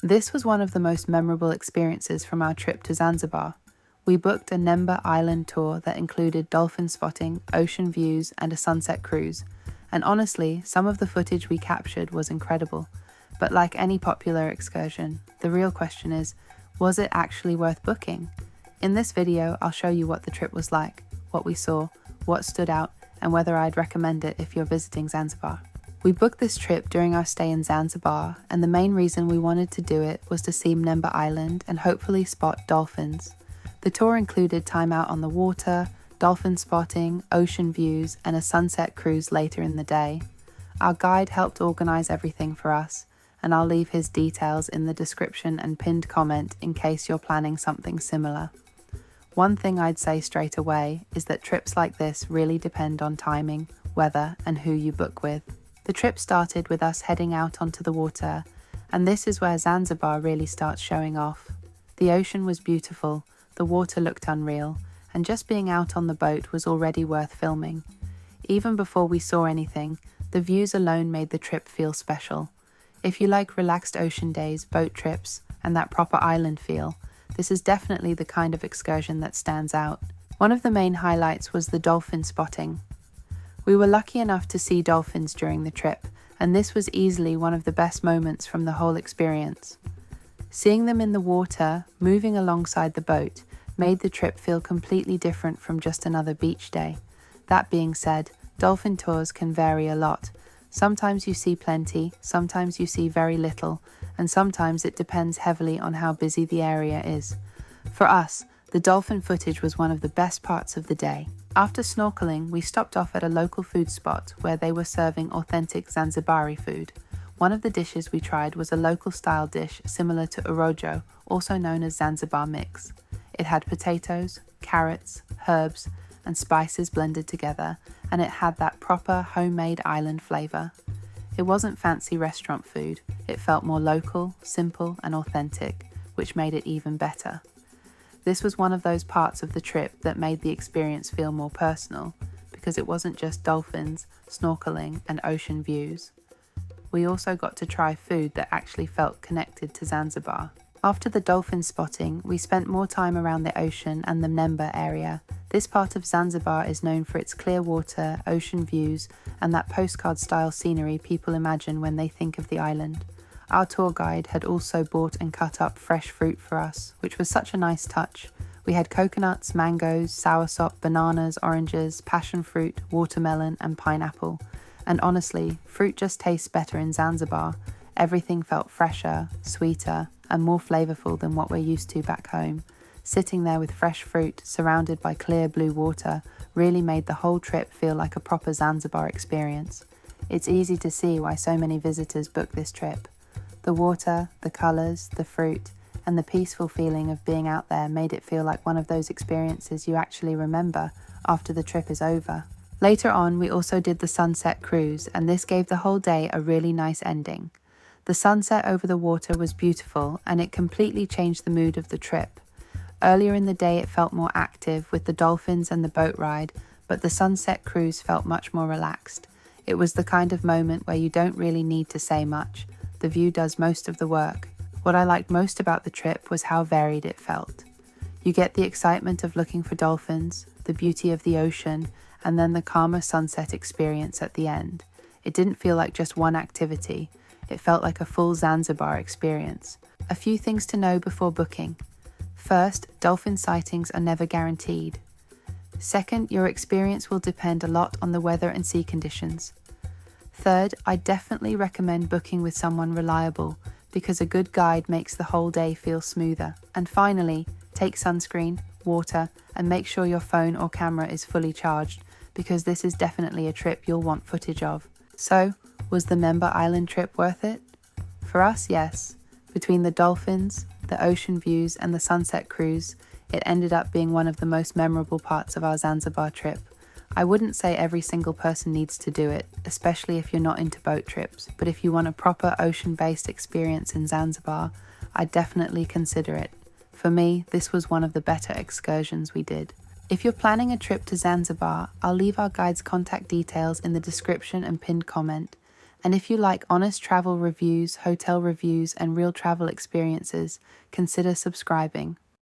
This was one of the most memorable experiences from our trip to Zanzibar. We booked a Mnemba Island tour that included dolphin spotting, ocean views, and a sunset cruise. And honestly, some of the footage we captured was incredible. But like any popular excursion, the real question is, was it actually worth booking? In this video, I'll show you what the trip was like, what we saw, what stood out, and whether I'd recommend it if you're visiting Zanzibar. We booked this trip during our stay in Zanzibar, and the main reason we wanted to do it was to see Mnemba Island and hopefully spot dolphins. The tour included time out on the water, dolphin spotting, ocean views, and a sunset cruise later in the day. Our guide helped organize everything for us, and I'll leave his details in the description and pinned comment in case you're planning something similar. One thing I'd say straight away is that trips like this really depend on timing, weather, and who you book with. The trip started with us heading out onto the water, and this is where Zanzibar really starts showing off. The ocean was beautiful, the water looked unreal, and just being out on the boat was already worth filming. Even before we saw anything, the views alone made the trip feel special. If you like relaxed ocean days, boat trips, and that proper island feel, this is definitely the kind of excursion that stands out. One of the main highlights was the dolphin spotting. We were lucky enough to see dolphins during the trip, and this was easily one of the best moments from the whole experience. Seeing them in the water, moving alongside the boat, made the trip feel completely different from just another beach day. That being said, dolphin tours can vary a lot. Sometimes you see plenty, sometimes you see very little, and sometimes it depends heavily on how busy the area is. For us, the dolphin footage was one of the best parts of the day. After snorkelling, we stopped off at a local food spot where they were serving authentic Zanzibari food. One of the dishes we tried was a local style dish similar to urojo, also known as Zanzibar mix. It had potatoes, carrots, herbs, and spices blended together, and it had that proper homemade island flavour. It wasn't fancy restaurant food, it felt more local, simple, and authentic, which made it even better. This was one of those parts of the trip that made the experience feel more personal, because it wasn't just dolphins, snorkelling, and ocean views. We also got to try food that actually felt connected to Zanzibar. After the dolphin spotting, we spent more time around the ocean and the Mnemba area. This part of Zanzibar is known for its clear water, ocean views, and that postcard-style scenery people imagine when they think of the island. Our tour guide had also bought and cut up fresh fruit for us, which was such a nice touch. We had coconuts, mangoes, soursop, bananas, oranges, passion fruit, watermelon, and pineapple. And honestly, fruit just tastes better in Zanzibar. Everything felt fresher, sweeter, and more flavourful than what we're used to back home. Sitting there with fresh fruit, surrounded by clear blue water, really made the whole trip feel like a proper Zanzibar experience. It's easy to see why so many visitors book this trip. The water, the colours, the fruit, and the peaceful feeling of being out there made it feel like one of those experiences you actually remember after the trip is over. Later on, we also did the sunset cruise, and this gave the whole day a really nice ending. The sunset over the water was beautiful, and it completely changed the mood of the trip. Earlier in the day, it felt more active with the dolphins and the boat ride, but the sunset cruise felt much more relaxed. It was the kind of moment where you don't really need to say much. The view does most of the work. What I liked most about the trip was how varied it felt. You get the excitement of looking for dolphins, the beauty of the ocean, and then the calmer sunset experience at the end. It didn't feel like just one activity. It felt like a full Zanzibar experience. A few things to know before booking. First, dolphin sightings are never guaranteed. Second, your experience will depend a lot on the weather and sea conditions. Third, I definitely recommend booking with someone reliable because a good guide makes the whole day feel smoother. And finally, take sunscreen, water, and make sure your phone or camera is fully charged because this is definitely a trip you'll want footage of. So, was the Mnemba Island trip worth it? For us, yes. Between the dolphins, the ocean views, and the sunset cruise, it ended up being one of the most memorable parts of our Zanzibar trip. I wouldn't say every single person needs to do it, especially if you're not into boat trips, but if you want a proper ocean-based experience in Zanzibar, I'd definitely consider it. For me, this was one of the better excursions we did. If you're planning a trip to Zanzibar, I'll leave our guide's contact details in the description and pinned comment. And if you like honest travel reviews, hotel reviews, and real travel experiences, consider subscribing.